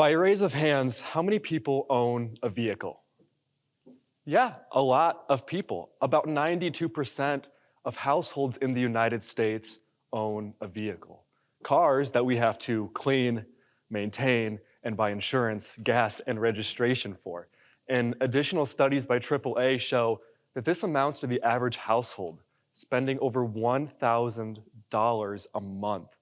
By a raise of hands, how many people own a vehicle? Yeah, a lot of people. About 92% of households in the United States own a vehicle. Cars that we have to clean, maintain, and buy insurance, gas, and registration for. And additional studies by AAA show that this amounts to the average household spending over $1,000 a month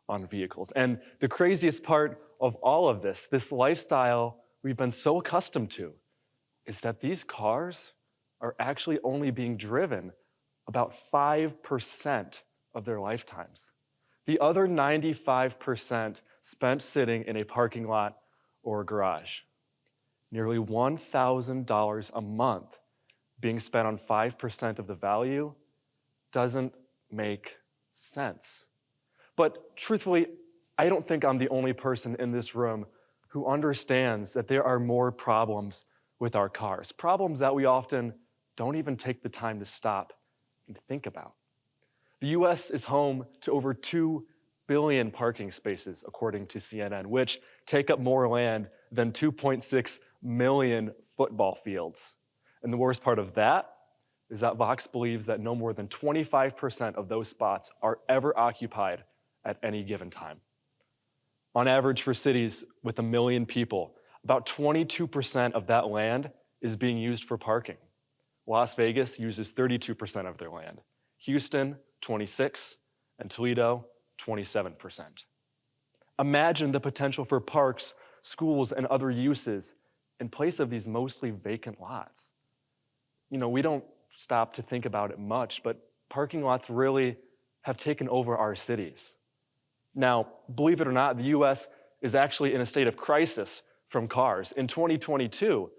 on vehicles. And the craziest part of all of this lifestyle we've been so accustomed to, is that these cars are actually only being driven about 5% of their lifetimes. The other 95% spent sitting in a parking lot or a garage. Nearly $1,000 a month being spent on 5% of the value doesn't make sense. But truthfully, I don't think I'm the only person in this room who understands that there are more problems with our cars, problems that we often don't even take the time to stop and think about. The US is home to over 2 billion parking spaces, according to CNN, which take up more land than 2.6 million football fields. And the worst part of that is that Vox believes that no more than 25% of those spots are ever occupied at any given time. On average, for cities with 1 million people, about 22% of that land is being used for parking. Las Vegas uses 32% of their land. Houston, 26%, and Toledo, 27%. Imagine the potential for parks, schools, and other uses in place of these mostly vacant lots. We don't stop to think about it much, but parking lots really have taken over our cities. Now, believe it or not, the US is actually in a state of crisis from cars. In 2022,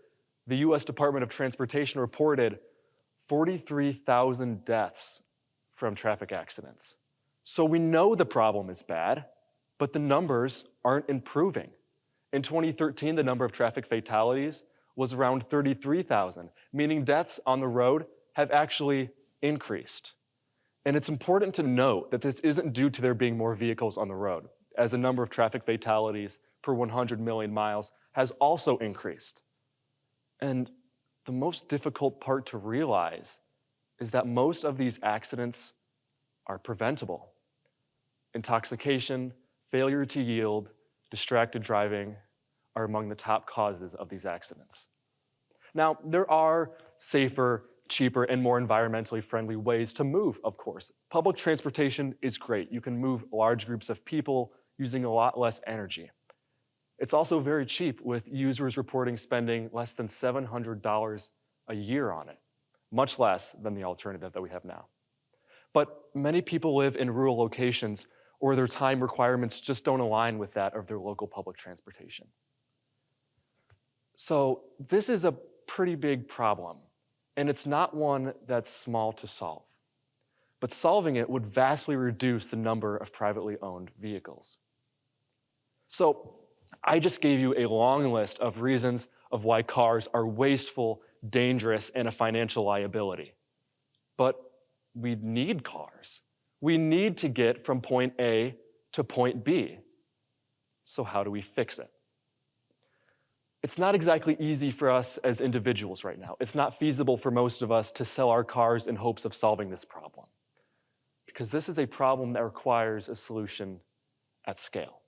the US Department of Transportation reported 43,000 deaths from traffic accidents. So we know the problem is bad, but the numbers aren't improving. In 2013, the number of traffic fatalities was around 33,000, meaning deaths on the road have actually increased. And it's important to note that this isn't due to there being more vehicles on the road, as the number of traffic fatalities per 100 million miles has also increased. And the most difficult part to realize is that most of these accidents are preventable. Intoxication, failure to yield, distracted driving are among the top causes of these accidents. Now, there are safer, cheaper, and more environmentally friendly ways to move, of course. Public transportation is great. You can move large groups of people using a lot less energy. It's also very cheap, with users reporting spending less than $700 a year on it, much less than the alternative that we have now. But many people live in rural locations, or their time requirements just don't align with that of their local public transportation. So this is a pretty big problem, and it's not one that's small to solve. But solving it would vastly reduce the number of privately owned vehicles. So I just gave you a long list of reasons of why cars are wasteful, dangerous, and a financial liability. But we need cars. We need to get from point A to point B. So how do we fix it? It's not exactly easy for us as individuals right now. It's not feasible for most of us to sell our cars in hopes of solving this problem, because this is a problem that requires a solution at scale.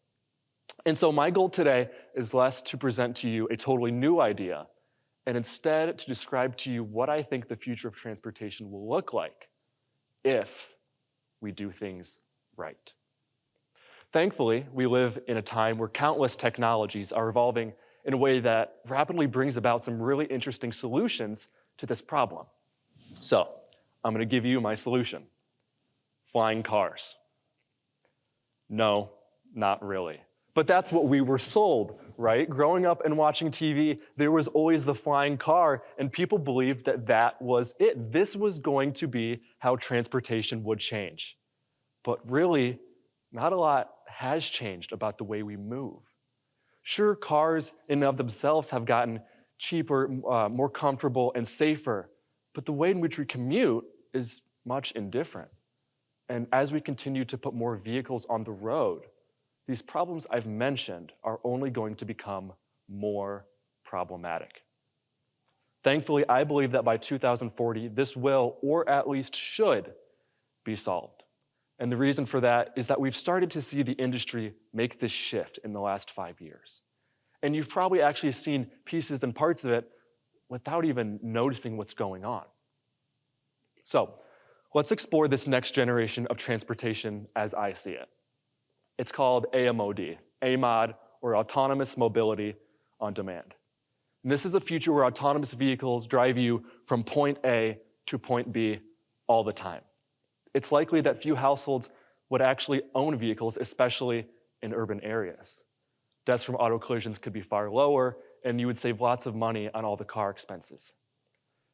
And so my goal today is less to present to you a totally new idea, and instead to describe to you what I think the future of transportation will look like if we do things right. Thankfully, we live in a time where countless technologies are evolving in a way that rapidly brings about some really interesting solutions to this problem. So I'm going to give you my solution: flying cars. No, not really. But that's what we were sold, right? Growing up and watching TV, there was always the flying car, and people believed that that was it. This was going to be how transportation would change. But really, not a lot has changed about the way we move. Sure, cars in and of themselves have gotten cheaper, more comfortable, and safer, but the way in which we commute is much indifferent. And as we continue to put more vehicles on the road, these problems I've mentioned are only going to become more problematic. Thankfully, I believe that by 2040, this will, or at least should, be solved. And the reason for that is that we've started to see the industry make this shift in the last 5 years. And you've probably actually seen pieces and parts of it without even noticing what's going on. So let's explore this next generation of transportation as I see it. It's called AMOD, AMOD, or Autonomous Mobility on Demand. And this is a future where autonomous vehicles drive you from point A to point B all the time. It's likely that few households would actually own vehicles, especially in urban areas. Deaths from auto collisions could be far lower, and you would save lots of money on all the car expenses.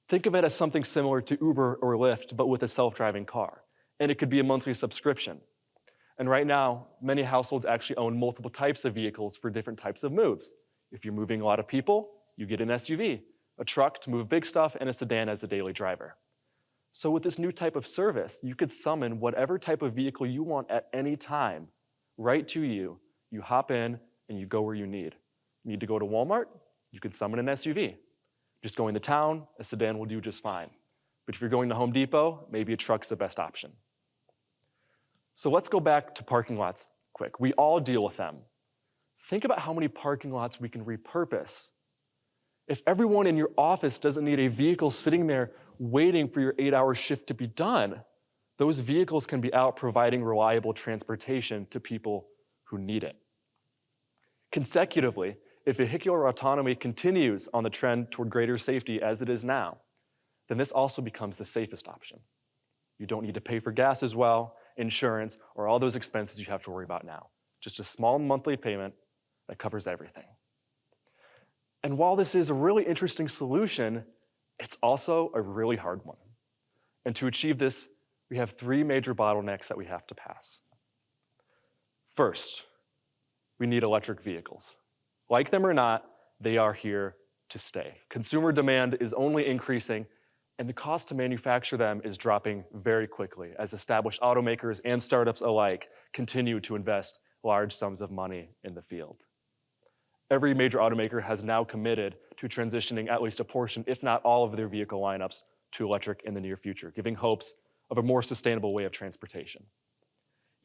Think of it as something similar to Uber or Lyft, but with a self-driving car. And it could be a monthly subscription. And right now, many households actually own multiple types of vehicles for different types of moves. If you're moving a lot of people, you get an SUV, a truck to move big stuff, and a sedan as a daily driver. So with this new type of service, you could summon whatever type of vehicle you want at any time, right to you. You hop in, and you go where you need. You need to go to Walmart? You could summon an SUV. Just going to town, a sedan will do just fine. But if you're going to Home Depot, maybe a truck's the best option. So let's go back to parking lots quick. We all deal with them. Think about how many parking lots we can repurpose. If everyone in your office doesn't need a vehicle sitting there waiting for your 8-hour shift to be done, those vehicles can be out providing reliable transportation to people who need it. Consecutively, if vehicular autonomy continues on the trend toward greater safety as it is now, then this also becomes the safest option. You don't need to pay for gas as well, insurance, or all those expenses you have to worry about now. Just a small monthly payment that covers everything. And while this is a really interesting solution, it's also a really hard one. And to achieve this, we have 3 major bottlenecks that we have to pass. First, we need electric vehicles. Like them or not, they are here to stay. Consumer demand is only increasing, and the cost to manufacture them is dropping very quickly as established automakers and startups alike continue to invest large sums of money in the field. Every major automaker has now committed to transitioning at least a portion, if not all of their vehicle lineups to electric in the near future, giving hopes of a more sustainable way of transportation.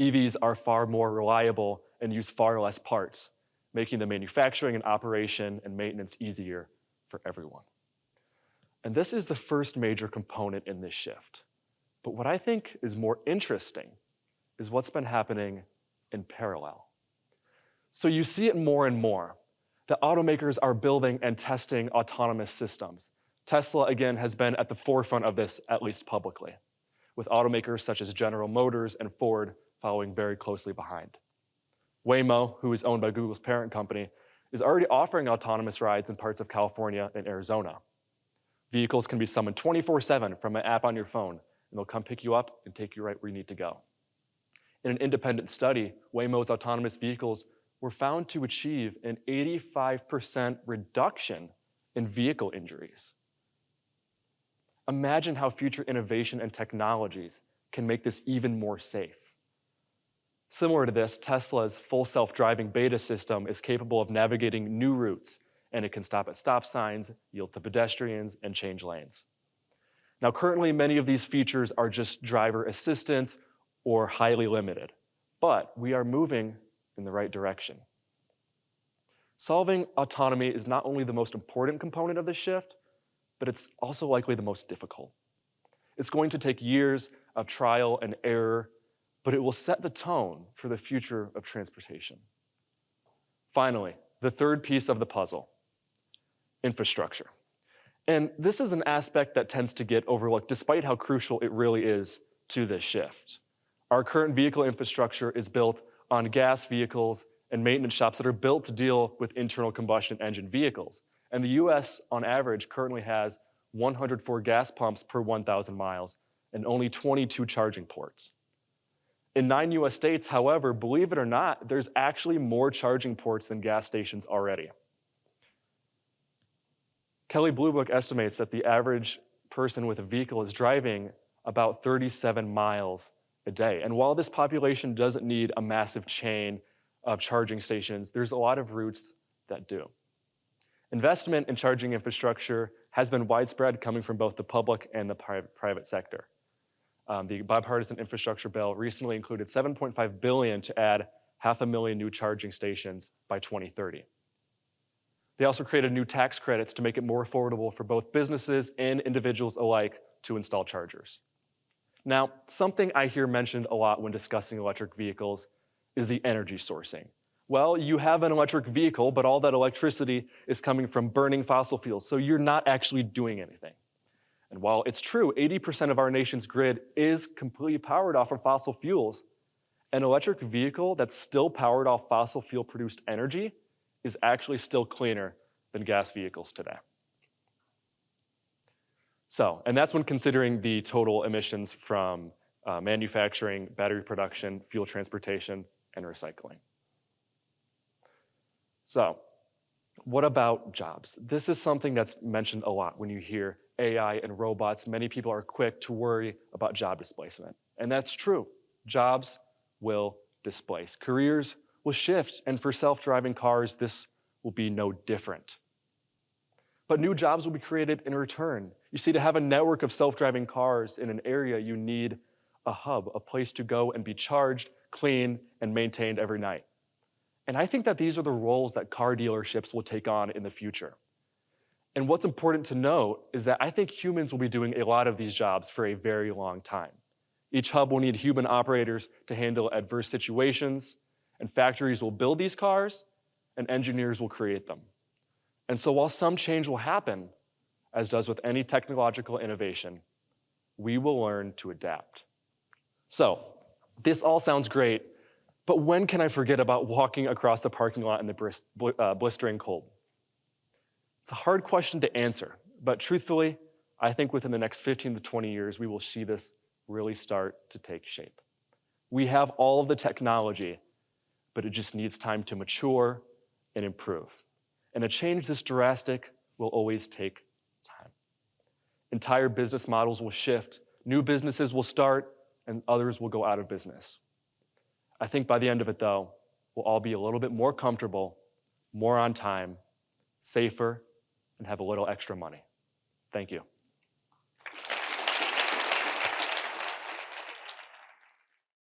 EVs are far more reliable and use far less parts, making the manufacturing and operation and maintenance easier for everyone. And this is the first major component in this shift. But what I think is more interesting is what's been happening in parallel. So you see it more and more. The automakers are building and testing autonomous systems. Tesla, again, has been at the forefront of this, at least publicly, with automakers such as General Motors and Ford following very closely behind. Waymo, who is owned by Google's parent company, is already offering autonomous rides in parts of California and Arizona. Vehicles can be summoned 24/7 from an app on your phone, and they'll come pick you up and take you right where you need to go. In an independent study, Waymo's autonomous vehicles were found to achieve an 85% reduction in vehicle injuries. Imagine how future innovation and technologies can make this even more safe. Similar to this, Tesla's full self-driving beta system is capable of navigating new routes, and it can stop at stop signs, yield to pedestrians, and change lanes. Now, currently, many of these features are just driver assistance or highly limited, but we are moving in the right direction. Solving autonomy is not only the most important component of this shift, but it's also likely the most difficult. It's going to take years of trial and error, but it will set the tone for the future of transportation. Finally, the third piece of the puzzle, infrastructure. And this is an aspect that tends to get overlooked despite how crucial it really is to this shift. Our current vehicle infrastructure is built on gas vehicles and maintenance shops that are built to deal with internal combustion engine vehicles. And the US, on average, currently has 104 gas pumps per 1,000 miles and only 22 charging ports. In 9 US states, however, believe it or not, there's actually more charging ports than gas stations already. Kelley Blue Book estimates that the average person with a vehicle is driving about 37 miles a day. And while this population doesn't need a massive chain of charging stations, there's a lot of routes that do. Investment in charging infrastructure has been widespread, coming from both the public and the private sector. The bipartisan infrastructure bill recently included $7.5 billion to add 500,000 new charging stations by 2030. They also created new tax credits to make it more affordable for both businesses and individuals alike to install chargers. Now, something I hear mentioned a lot when discussing electric vehicles is the energy sourcing. Well, you have an electric vehicle, but all that electricity is coming from burning fossil fuels, so you're not actually doing anything. And while it's true, 80% of our nation's grid is completely powered off of fossil fuels, an electric vehicle that's still powered off fossil fuel produced energy is actually still cleaner than gas vehicles today. So, and that's when considering the total emissions from manufacturing, battery production, fuel transportation, and recycling. So, what about jobs? This is something that's mentioned a lot when you hear AI and robots. Many people are quick to worry about job displacement. And that's true. Jobs will displace. Careers will shift, and for self-driving cars, this will be no different. But new jobs will be created in return. You see, to have a network of self-driving cars in an area, you need a hub, a place to go and be charged, cleaned, and maintained every night. And I think that these are the roles that car dealerships will take on in the future. And what's important to note is that I think humans will be doing a lot of these jobs for a very long time. Each hub will need human operators to handle adverse situations, and factories will build these cars, and engineers will create them. And so while some change will happen, as does with any technological innovation, we will learn to adapt. So, this all sounds great, but when can I forget about walking across the parking lot in the blistering cold? It's a hard question to answer, but truthfully, I think within the next 15 to 20 years, we will see this really start to take shape. We have all of the technology, but it just needs time to mature and improve. And a change this drastic will always take time. Entire business models will shift, new businesses will start, and others will go out of business. I think by the end of it, though, we'll all be a little bit more comfortable, more on time, safer, and have a little extra money. Thank you.